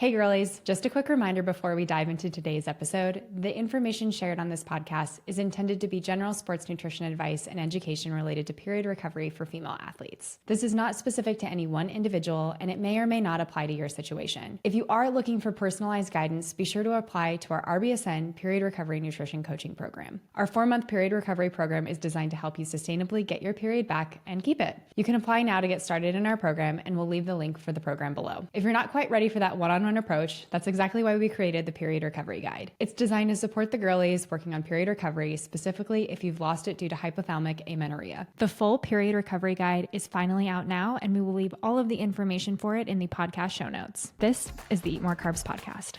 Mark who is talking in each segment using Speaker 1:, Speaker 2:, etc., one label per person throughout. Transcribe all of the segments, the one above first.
Speaker 1: Hey girlies, just a quick reminder before we dive into today's episode. The information shared on this podcast is intended to be general sports nutrition advice and education related to period recovery for female athletes. This is not specific to any one individual, and it may or may not apply to your situation. If you are looking for personalized guidance, be sure to apply to our RBSN Period Recovery Nutrition Coaching Program. Our 4-month period recovery program is designed to help you sustainably get your period back and keep it. You can apply now to get started in our program, and we'll leave the link for the program below. If you're not quite ready for that one-on-one approach, that's exactly why we created the Period Recovery Guide. It's designed to support the girlies working on period recovery, specifically if you've lost it due to hypothalamic amenorrhea. The full Period Recovery Guide is finally out now, and we will leave all of the information for it in the podcast show notes. This is the Eat More Carbs Podcast.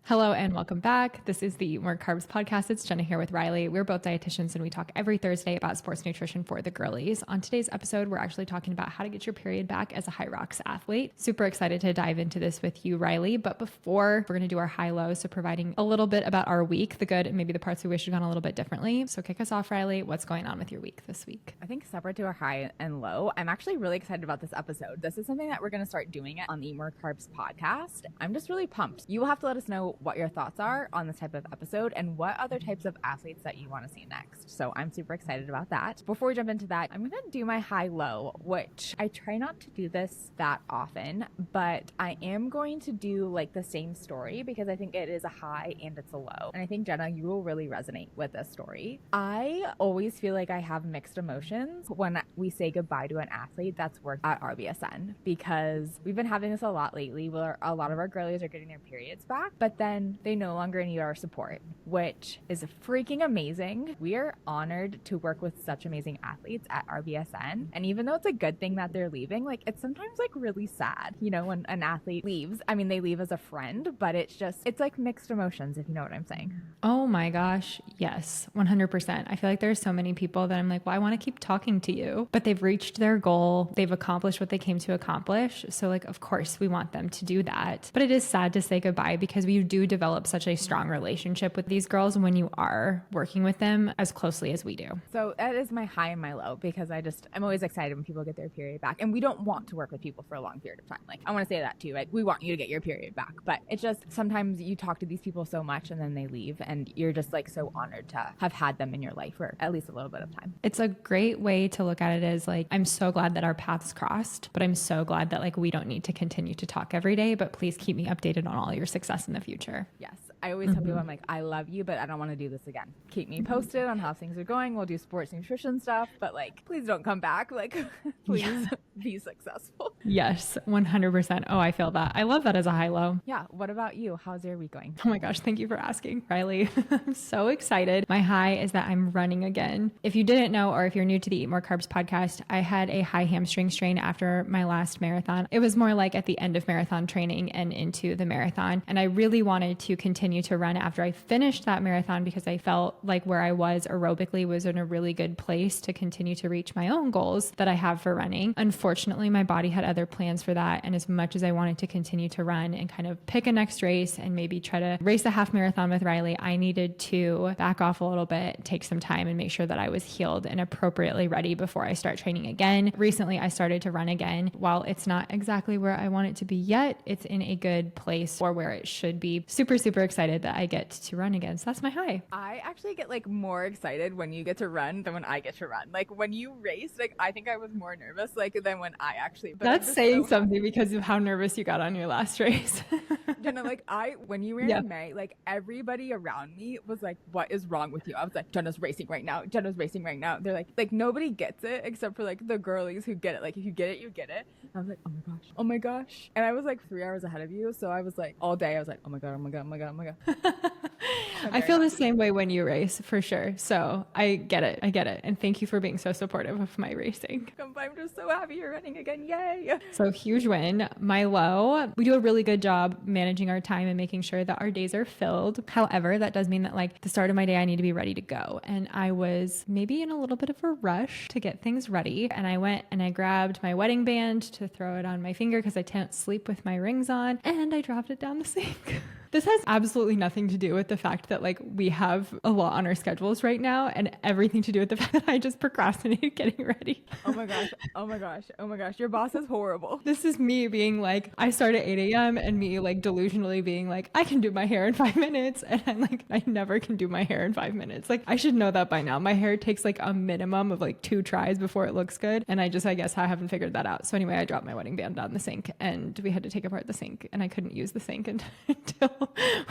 Speaker 1: Hello and welcome back. This is the Eat More Carbs Podcast. It's Jenna here with Reilly. We're both dietitians and we talk every Thursday about sports nutrition for the girlies. On today's episode, we're actually talking about how to get your period back as a Hyrox athlete. Super excited to dive into this with you, Reilly. But before, we're going to do our high-low, so providing a little bit about our week, the good and maybe the parts we wish had gone a little bit differently. So kick us off, Reilly. What's going on with your week this week?
Speaker 2: I think separate to our high and low, I'm actually really excited about this episode. This is something that we're going to start doing it on the Eat More Carbs podcast. I'm just really pumped. You will have to let us know what your thoughts are on this type of episode and what other types of athletes that you want to see next. So I'm super excited about that. Before we jump into that, I'm going to do my high-low, which I try not to do this that often, but I am going to do like the same story because I think it is a high and it's a low. And I think, Jenna, you will really resonate with this story. I always feel like I have mixed emotions when we say goodbye to an athlete that's worked at RBSN, because we've been having this a lot lately where a lot of our girlies are getting their periods back, but then they no longer need our support, which is freaking amazing. We are honored to work with such amazing athletes at RBSN. And even though it's a good thing that they're leaving, like it's sometimes like really sad, you know, when an athlete leaves. I mean, they leave as a friend, but it's like mixed emotions, if you know what I'm saying.
Speaker 1: Oh my gosh. Yes, 100%. I feel like there's so many people that I'm like, well, I want to keep talking to you, but they've reached their goal. They've accomplished what they came to accomplish. So like, of course we want them to do that, but it is sad to say goodbye because we do develop such a strong relationship with these girls when you are working with them as closely as we do.
Speaker 2: So that is my high and my low, because I'm always excited when people get their period back, and we don't want to work with people for a long period of time. Like I want to say that too. Like we want you to get your period back, but it's just sometimes you talk to these people so much and then they leave and you're just like so honored to have had them in your life for at least a little bit of time.
Speaker 1: It's a great way to look at it as like, I'm so glad that our paths crossed, but I'm so glad that like we don't need to continue to talk every day, but please keep me updated on all your success in the future.
Speaker 2: Yes. I always tell people, I'm like, I love you, but I don't want to do this again. Keep me posted on how things are going. We'll do sports nutrition stuff, but like, please don't come back. Like, please be successful.
Speaker 1: Yes, 100%. Oh, I feel that. I love that as a high-low.
Speaker 2: Yeah. What about you? How's your week going?
Speaker 1: Oh my gosh. Thank you for asking, Reilly. I'm so excited. My high is that I'm running again. If you didn't know, or if you're new to the Eat More Carbs podcast, I had a high hamstring strain after my last marathon. It was more like at the end of marathon training and into the marathon. And I really wanted to continue to run after I finished that marathon because I felt like where I was aerobically was in a really good place to continue to reach my own goals that I have for running. Unfortunately, my body had other plans for that. And as much as I wanted to continue to run and kind of pick a next race and maybe try to race a half marathon with Reilly, I needed to back off a little bit, take some time and make sure that I was healed and appropriately ready before I start training again. Recently, I started to run again. While it's not exactly where I want it to be yet, it's in a good place for where it should be. Super, super excited that I get to run again. So that's my high.
Speaker 2: I actually get like more excited when you get to run than when I get to run. Like when you race, like I think I was more nervous like than when I actually.
Speaker 1: That's saying something because of how nervous you got on your last race.
Speaker 2: Jenna, like when you ran in May, like everybody around me was like, what is wrong with you? I was like, Jenna's racing right now. Jenna's racing right now. They're like nobody gets it except for like the girlies who get it. Like if you get it, you get it. I was like, oh my gosh, oh my gosh. And I was like 3 hours ahead of you. So I was like all day, I was like, oh my God, oh my God, oh my God, oh my God.
Speaker 1: I feel the same way when you race for sure. So I get it. And thank you for being so supportive of my racing.
Speaker 2: I'm just so happy you're running again. Yay.
Speaker 1: So huge win. My low, we do a really good job managing our time and making sure that our days are filled. However, that does mean that like the start of my day, I need to be ready to go. And I was maybe in a little bit of a rush to get things ready. And I went and I grabbed my wedding band to throw it on my finger because I can't sleep with my rings on. And I dropped it down the sink. This has absolutely nothing to do with the fact that like we have a lot on our schedules right now, and everything to do with the fact that I just procrastinated getting ready.
Speaker 2: Oh my gosh. Oh my gosh. Oh my gosh. Your boss is horrible.
Speaker 1: This is me being like, I start at 8 a.m. and me like delusionally being like, I can do my hair in 5 minutes. And I'm like, I never can do my hair in 5 minutes. Like I should know that by now. My hair takes like a minimum of like 2 tries before it looks good. And I guess I haven't figured that out. So anyway, I dropped my wedding band down the sink and we had to take apart the sink, and I couldn't use the sink until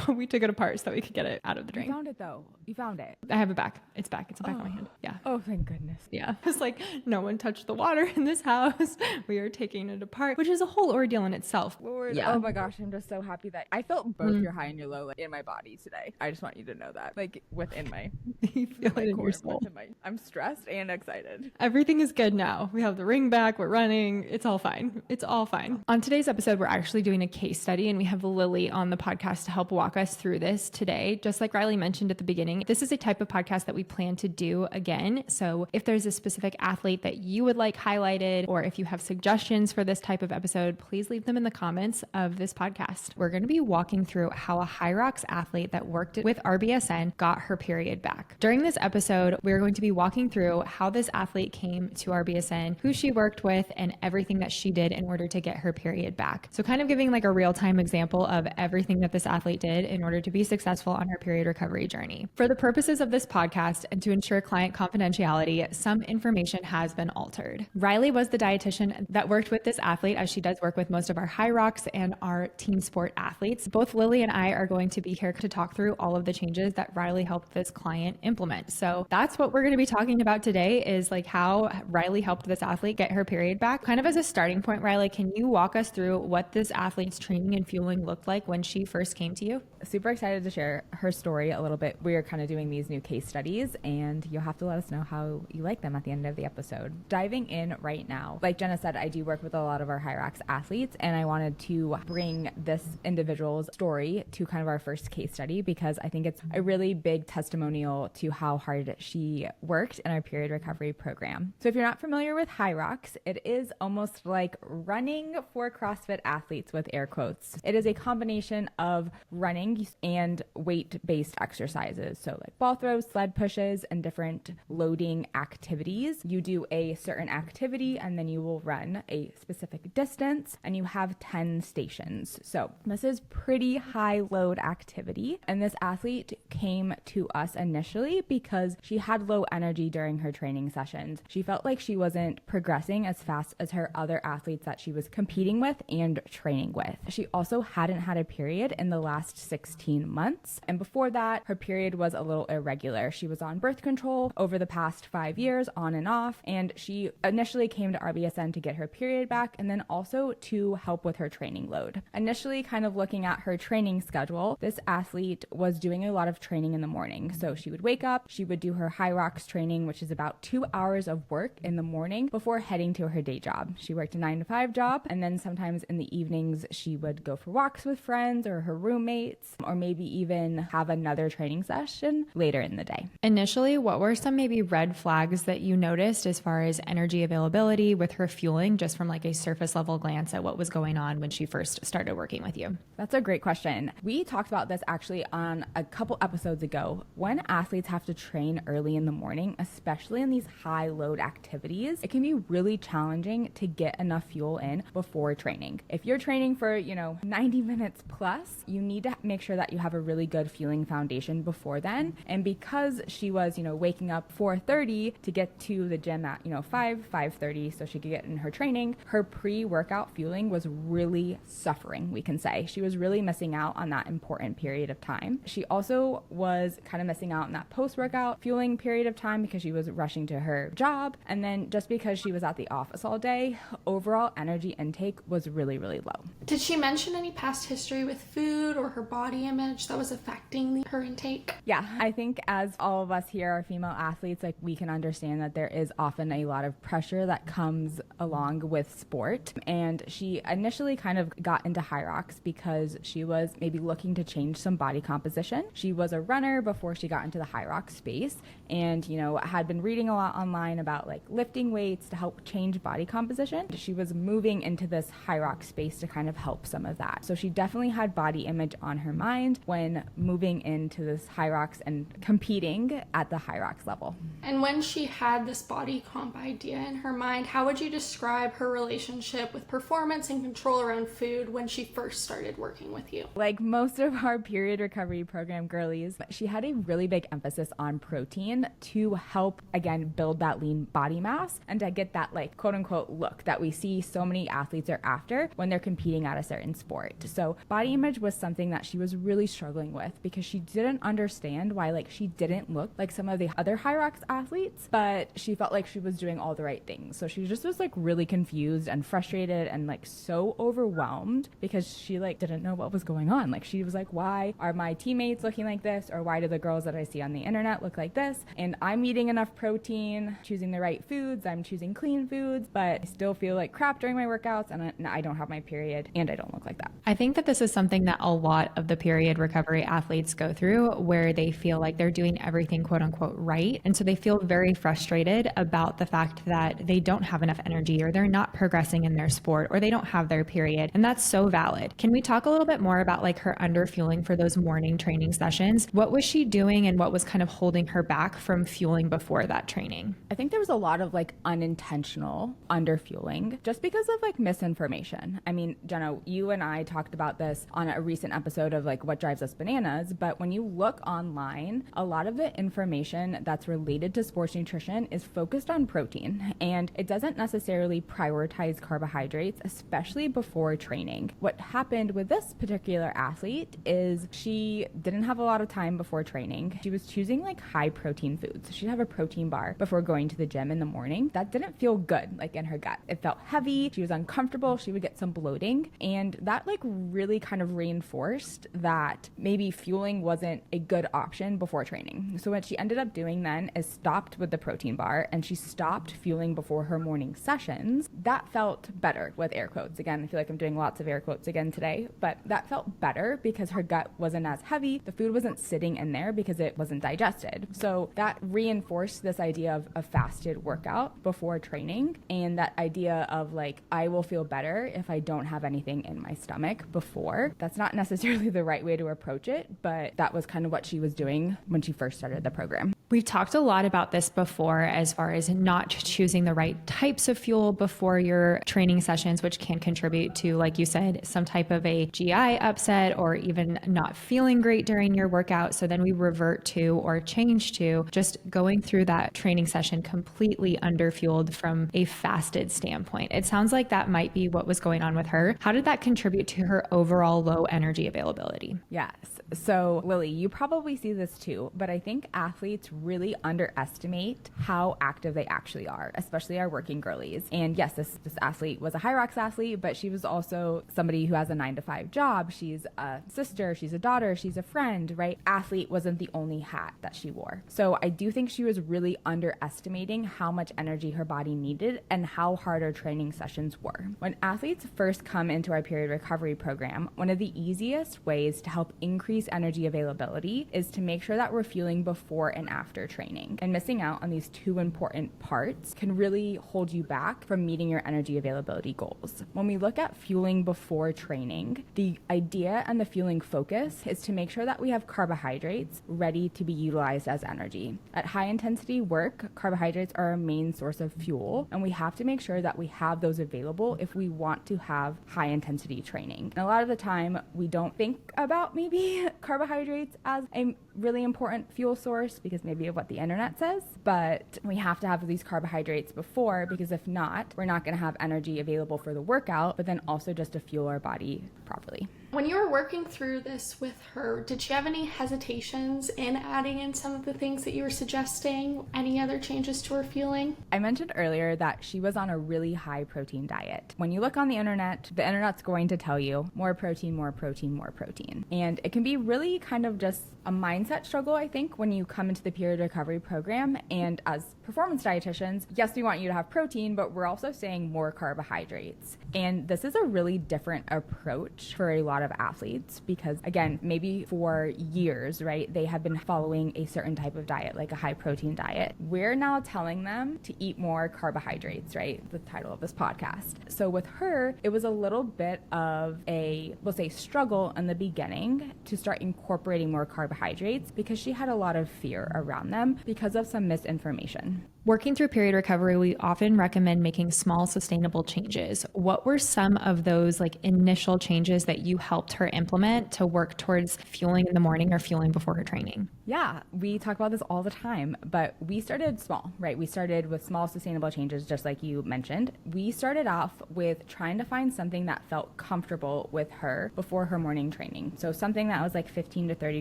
Speaker 1: we took it apart so that we could get it out of the drain.
Speaker 2: You found it though. You found it.
Speaker 1: I have it back. It's back. It's back on my hand. Yeah.
Speaker 2: Oh, thank goodness.
Speaker 1: Yeah. It's like no one touched the water in this house. We are taking it apart, which is a whole ordeal in itself.
Speaker 2: Lord. Yeah. Oh my gosh. I'm just so happy that I felt both your high and your low like, in my body today. I just want you to know that. Like within my
Speaker 1: you feel it in your soul.
Speaker 2: I'm stressed and excited.
Speaker 1: Everything is good now. We have the ring back. We're running. It's all fine. It's all fine. On today's episode, we're actually doing a case study, and we have Lilly on the podcast to help walk us through this today. Just like Reilly mentioned at the beginning, this is a type of podcast that we plan to do again. So if there's a specific athlete that you would like highlighted, or if you have suggestions for this type of episode, please leave them in the comments of this podcast. We're going to be walking through how a Hyrox athlete that worked with RBSN got her period back. During this episode, we're going to be walking through how this athlete came to RBSN, who she worked with, and everything that she did in order to get her period back. So kind of giving like a real-time example of everything that this athlete did in order to be successful on her period recovery journey. For the purposes of this podcast and to ensure client confidentiality, some information has been altered. Reilly was the dietitian that worked with this athlete, as she does work with most of our Hyrox and our team sport athletes. Both Lilly and I are going to be here to talk through all of the changes that Reilly helped this client implement. So that's what we're going to be talking about today, is like how Reilly helped this athlete get her period back. Kind of as a starting point, Reilly, can you walk us through what this athlete's training and fueling looked like when she first came to you?
Speaker 2: Super excited to share her story a little bit. We are kind of doing these new case studies, and you'll have to let us know how you like them at the end of the episode. Diving in right now, like Jenna said, I do work with a lot of our Hyrox athletes, and I wanted to bring this individual's story to kind of our first case study because I think it's a really big testimonial to how hard she worked in our period recovery program. So if you're not familiar with Hyrox, it is almost like running for CrossFit athletes with air quotes. It is a combination of running and weight-based exercises. So like ball throws, sled pushes, and different loading activities. You do a certain activity and then you will run a specific distance, and you have 10 stations. So this is pretty high load activity. And this athlete came to us initially because she had low energy during her training sessions. She felt like she wasn't progressing as fast as her other athletes that she was competing with and training with. She also hadn't had a period in the last 16 months. And before that, her period was a little irregular. She was on birth control over the past 5 years, on and off. And she initially came to RBSN to get her period back and then also to help with her training load. Initially, kind of looking at her training schedule, this athlete was doing a lot of training in the morning. So she would wake up, she would do her Hyrox training, which is about 2 hours of work in the morning before heading to her day job. She worked a 9-to-5 job, and then sometimes in the evenings, she would go for walks with friends or her roommates, or maybe even have another training session later in the day.
Speaker 1: Initially, what were some maybe red flags that you noticed as far as energy availability with her fueling, just from like a surface level glance at what was going on when she first started working with you?
Speaker 2: That's a great question. We talked about this actually on a couple episodes ago. When athletes have to train early in the morning, especially in these high load activities, it can be really challenging to get enough fuel in before training. If you're training for, 90 minutes plus, you need to make sure that you have a really good fueling foundation before then. And because she was, waking up 4:30 to get to the gym at, 5:30 so she could get in her training, her pre-workout fueling was really suffering, we can say. She was really missing out on that important period of time. She also was kind of missing out on that post-workout fueling period of time because she was rushing to her job. And then just because she was at the office all day, overall energy intake was really, really low.
Speaker 3: Did she mention any past history with food or her body image that was affecting her intake?
Speaker 2: Yeah, I think as all of us here are female athletes, like we can understand that there is often a lot of pressure that comes along with sport. And she initially kind of got into Hyrox because she was maybe looking to change some body composition. She was a runner before she got into the Hyrox space and, had been reading a lot online about like lifting weights to help change body composition. She was moving into this Hyrox space to kind of help some of that. So she definitely had body image on her mind when moving into this Hyrox and competing at the Hyrox level.
Speaker 3: And when she had this body comp idea in her mind, how would you describe her relationship with performance and control around food when she first started working with you?
Speaker 2: Like most of our period recovery program girlies, she had a really big emphasis on protein to help, again, build that lean body mass and to get that like quote unquote look that we see so many athletes are after when they're competing at a certain sport. So body image was something that she was really struggling with because she didn't understand why like she didn't look like some of the other Hyrox athletes, but she felt like she was doing all the right things. So she just was like really confused and frustrated and like so overwhelmed because she like didn't know what was going on. Like she was like, why are my teammates looking like this? Or why do the girls that I see on the internet look like this? And I'm eating enough protein, choosing the right foods, I'm choosing clean foods, but I still feel like crap during my workouts and I don't have my period and I don't look like that.
Speaker 1: I think that this is something that a lot of the period recovery athletes go through where they feel like they're doing everything quote unquote right. And so they feel very frustrated about the fact that they don't have enough energy or they're not progressing in their sport or they don't have their period. And that's so valid. Can we talk a little bit more about like her underfueling for those morning training sessions? What was she doing and what was kind of holding her back from fueling before that training?
Speaker 2: I think there was a lot of like unintentional underfueling just because of like misinformation. I mean, Jenna, you and I talked about this on a recent episode of like what drives us bananas, but when you look online, a lot of the information that's related to sports nutrition is focused on protein and it doesn't necessarily prioritize carbohydrates, especially before training. What happened with this particular athlete is she didn't have a lot of time before training. She was choosing like high protein foods. She'd have a protein bar before going to the gym in the morning. That didn't feel good, like in her gut. It felt heavy. She was uncomfortable. She would get some bloating. And that like really kind of reinforced that maybe fueling wasn't a good option before training. So what she ended up doing then is stopped with the protein bar and she stopped fueling before her morning sessions. That felt better with air quotes. Again, I feel like I'm doing lots of air quotes again today, but that felt better because her gut wasn't as heavy. The food wasn't sitting in there because it wasn't digested. So that reinforced this idea of a fasted workout before training and that idea of like, I will feel better if I don't have anything in my stomach before. That's not necessarily the right way to approach it, but that was kind of what she was doing when she first started the program.
Speaker 1: We've talked a lot about this before as far as not choosing the right types of fuel before your training sessions, which can contribute to, like you said, some type of a GI upset or even not feeling great during your workout. So then we revert to or change to just going through that training session completely underfueled from a fasted standpoint. It sounds like that might be what was going on with her. How did that contribute to her overall low energy availability?
Speaker 2: Yes. So Lily, you probably see this too, but I think athletes really underestimate how active they actually are, especially our working girlies. And yes, this athlete was a Hyrox athlete, but she was also somebody who has a 9-to-5 job. She's a sister, she's a daughter, she's a friend, right? Athlete wasn't the only hat that she wore. So I do think she was really underestimating how much energy her body needed and how hard her training sessions were. When athletes first come into our period recovery program, one of the easiest ways to help increase energy availability is to make sure that we're fueling before and after training. And missing out on these two important parts can really hold you back from meeting your energy availability goals. When we look at fueling before training, the idea and the fueling focus is to make sure that we have carbohydrates ready to be utilized as energy. At high intensity work, carbohydrates are our main source of fuel, and we have to make sure that we have those available if we want to have high intensity training. And a lot of the time, we don't think about maybe carbohydrates as a really important fuel source because maybe of what the internet says, but we have to have these carbohydrates before because if not, we're not going to have energy available for the workout, but then also just to fuel our body properly.
Speaker 3: When you were working through this with her, did she have any hesitations in adding in some of the things that you were suggesting? Any other changes to her fueling?
Speaker 2: I mentioned earlier that she was on a really high protein diet. When you look on the internet's going to tell you more protein, more protein, more protein. And it can be really kind of just a mindset struggle, I think, when you come into the period recovery program. And as performance dietitians, yes, we want you to have protein, but we're also saying more carbohydrates. And this is a really different approach for a lot of athletes because, again, maybe for years, right, they have been following a certain type of diet, like a high protein diet. We're now telling them to eat more carbohydrates, right? The title of this podcast. So with her, it was a little bit of a, we'll say, struggle in the beginning to start incorporating more carbohydrates because she had a lot of fear around them because of some misinformation.
Speaker 1: Working through period recovery, we often recommend making small, sustainable changes. What were some of those like initial changes that you helped her implement to work towards fueling in the morning or fueling before her training?
Speaker 2: Yeah, we talk about this all the time, but we started small, right? We started with small, sustainable changes, just like you mentioned. We started off with trying to find something that felt comfortable with her before her morning training. So something that was like 15 to 30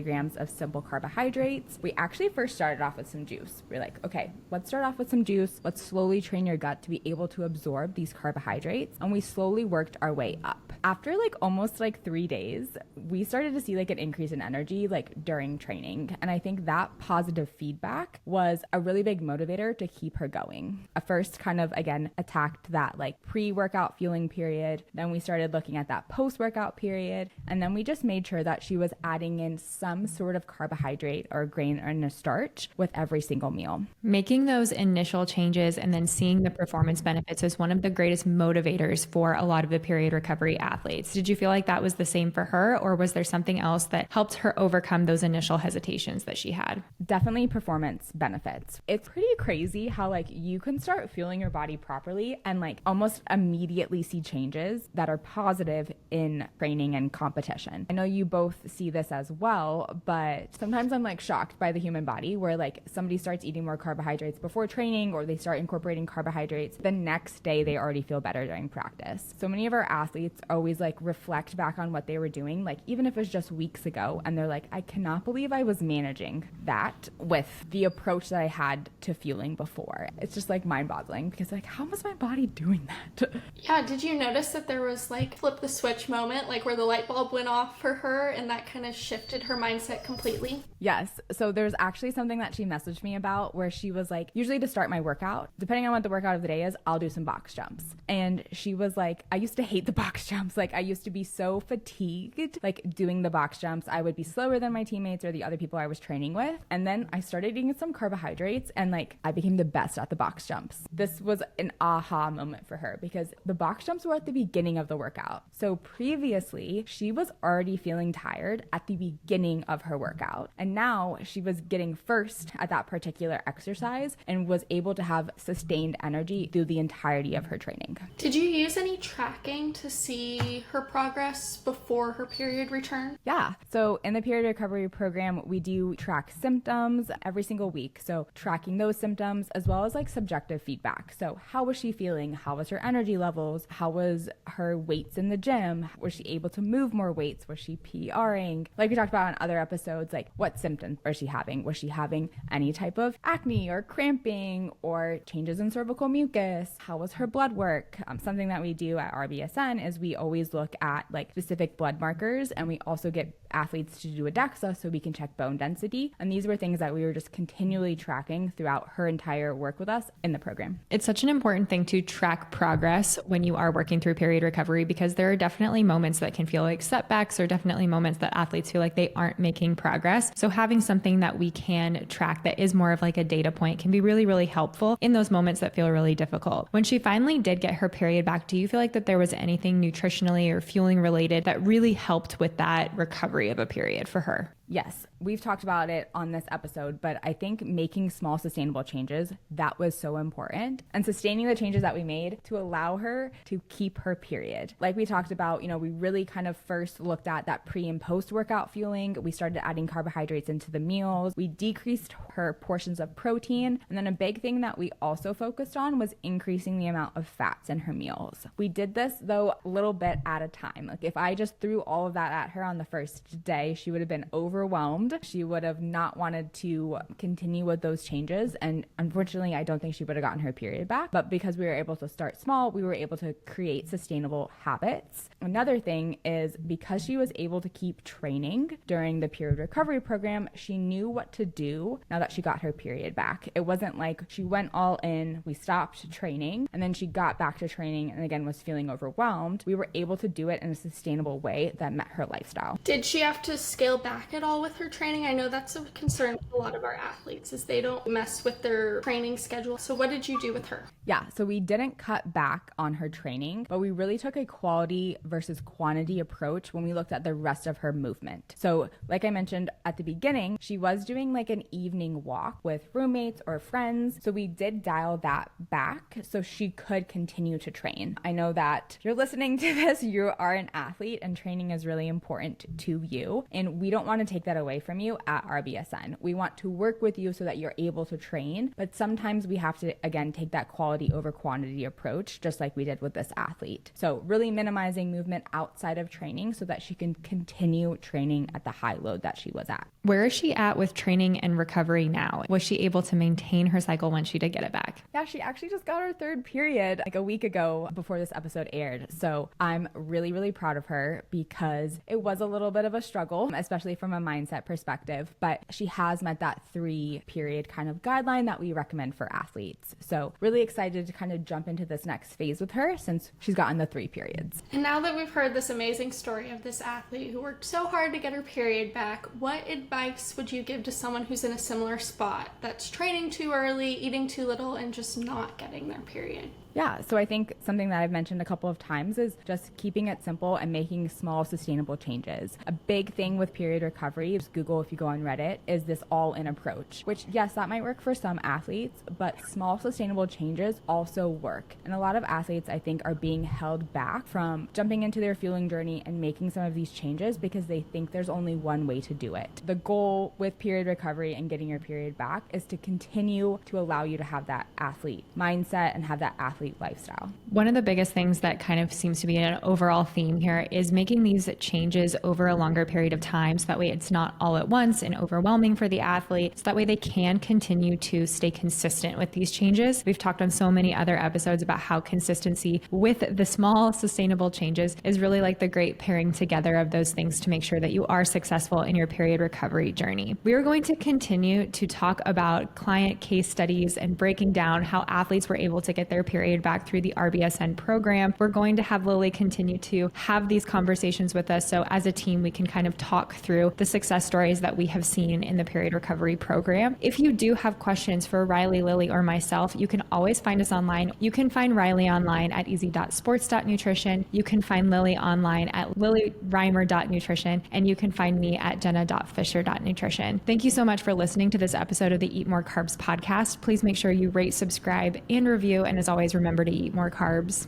Speaker 2: grams of simple carbohydrates. We actually first started off with some juice. We're like, okay, let's start off with some juice. Let's slowly train your gut to be able to absorb these carbohydrates. And we slowly worked our way up. After like almost like 3 days, we started to see like an increase in energy like during training. And I think that positive feedback was a really big motivator to keep her going. At first kind of, again, attacked that like pre-workout fueling period. Then we started looking at that post-workout period. And then we just made sure that she was adding in some sort of carbohydrate or grain or a starch with every single meal.
Speaker 1: Making those initial changes and then seeing the performance benefits is one of the greatest motivators for a lot of the period recovery athletes. Did you feel like that was the same for her, or was there something else that helped her overcome those initial hesitations that she had?
Speaker 2: Definitely performance benefits. It's pretty crazy how like you can start fueling your body properly and like almost immediately see changes that are positive in training and competition. I know you both see this as well, but sometimes I'm like shocked by the human body where like somebody starts eating more carbohydrates before training or they start incorporating carbohydrates. The next day they already feel better during practice. So many of our athletes always like reflect back on what they were doing, like even if it was just weeks ago, and they're like, I cannot believe I was managing that with the approach that I had to fueling before. It's just like mind-boggling because like, how was my body doing that?
Speaker 3: Yeah, did you notice that there was like flip the switch moment, like where the light bulb went off for her and that kind of shifted her mindset completely?
Speaker 2: Yes. So there's actually something that she messaged me about where she was like, usually to start my workout, depending on what the workout of the day is, I'll do some box jumps. And she was like, I used to hate the box jumps. Like I used to be so fatigued, like doing the box jumps. I would be slower than my teammates or the other people I was training with. And then I started eating some carbohydrates and like I became the best at the box jumps. This was an aha moment for her because the box jumps were at the beginning of the workout. So previously she was already feeling tired at the beginning of her workout. And now she was getting first at that particular exercise and was able to have sustained energy through the entirety of her training.
Speaker 3: Did you use any tracking to see her progress before her period return?
Speaker 2: Yeah. So in the period recovery program, we do track symptoms every single week. So tracking those symptoms as well as like subjective feedback. So how was she feeling? How was her energy levels? How was her weights in the gym? Was she able to move more weights? Was she PRing? Like we talked about on other episodes, like what symptoms was she having? Was she having any type of acne or cramping or changes in cervical mucus? How was her blood work? Something that we do at RBSN is we always look at like specific blood markers, and we also get athletes to do a DEXA so we can check bone density. And these were things that we were just continually tracking throughout her entire work with us in the program.
Speaker 1: It's such an important thing to track progress when you are working through period recovery, because there are definitely moments that can feel like setbacks, or definitely moments that athletes feel like they aren't making progress. So having something that we can track that is more of like a data point can be really, really helpful in those moments that feel really difficult. When she finally did get her period back, do you feel like that there was anything nutritionally or fueling related that really helped with that recovery of a period for her?
Speaker 2: Yes, we've talked about it on this episode, but I think making small sustainable changes, that was so important, and sustaining the changes that we made to allow her to keep her period. Like we talked about, we really kind of first looked at that pre and post workout fueling. We started adding carbohydrates into the meals. We decreased her portions of protein. And then a big thing that we also focused on was increasing the amount of fats in her meals. We did this though a little bit at a time. Like if I just threw all of that at her on the first day, she would have been overwhelmed overwhelmed. She would have not wanted to continue with those changes. And unfortunately, I don't think she would have gotten her period back. But because we were able to start small, we were able to create sustainable habits. Another thing is because she was able to keep training during the period recovery program, she knew what to do now that she got her period back. It wasn't like she went all in, we stopped training, and then she got back to training and again was feeling overwhelmed. We were able to do it in a sustainable way that met her lifestyle.
Speaker 3: Did she have to scale back at all with her training? I know that's a concern with a lot of our athletes is they don't mess with their training schedule. So what did you do with her?
Speaker 2: Yeah, so we didn't cut back on her training, but we really took a quality versus quantity approach when we looked at the rest of her movement. So like I mentioned at the beginning, she was doing like an evening walk with roommates or friends. So we did dial that back so she could continue to train. I know that if you're listening to this, you are an athlete and training is really important to you. And we don't want to take that away from you at RBSN. We want to work with you so that you're able to train, but sometimes we have to, again, take that quality over quantity approach, just like we did with this athlete. So really minimizing movement outside of training so that she can continue training at the high load that she was at.
Speaker 1: Where is she at with training and recovery now? Was she able to maintain her cycle when she did get it back?
Speaker 2: Yeah, she actually just got her third period like a week ago before this episode aired. So I'm really, really proud of her because it was a little bit of a struggle, especially from a mindset perspective, but she has met that 3-period kind of guideline that we recommend for athletes. So really excited to kind of jump into this next phase with her since she's gotten the 3 periods.
Speaker 3: And now that we've heard this amazing story of this athlete who worked so hard to get her period back, what advice would you give to someone who's in a similar spot that's training too early, eating too little, and just not getting their period?
Speaker 2: Yeah, so I think something that I've mentioned a couple of times is just keeping it simple and making small sustainable changes. A big thing with period recovery, just Google if you go on Reddit, is this all-in approach, which yes, that might work for some athletes, but small sustainable changes also work. And a lot of athletes, I think, are being held back from jumping into their fueling journey and making some of these changes because they think there's only one way to do it. The goal with period recovery and getting your period back is to continue to allow you to have that athlete mindset and have that athlete lifestyle.
Speaker 1: One of the biggest things that kind of seems to be an overall theme here is making these changes over a longer period of time so that way it's not all at once and overwhelming for the athlete, so that way they can continue to stay consistent with these changes. We've talked on so many other episodes about how consistency with the small sustainable changes is really like the great pairing together of those things to make sure that you are successful in your period recovery journey. We are going to continue to talk about client case studies and breaking down how athletes were able to get their period back through the RBSN program. We're going to have Lilly continue to have these conversations with us. So as a team, we can kind of talk through the success stories that we have seen in the period recovery program. If you do have questions for Reilly, Lilly, or myself, you can always find us online. You can find Reilly online at easy.sports.nutrition. You can find Lilly online at lillyreimer.nutrition. And you can find me at jenna.fisher.nutrition. Thank you so much for listening to this episode of the Eat More Carbs podcast. Please make sure you rate, subscribe, and review. And as always, remember to eat more carbs.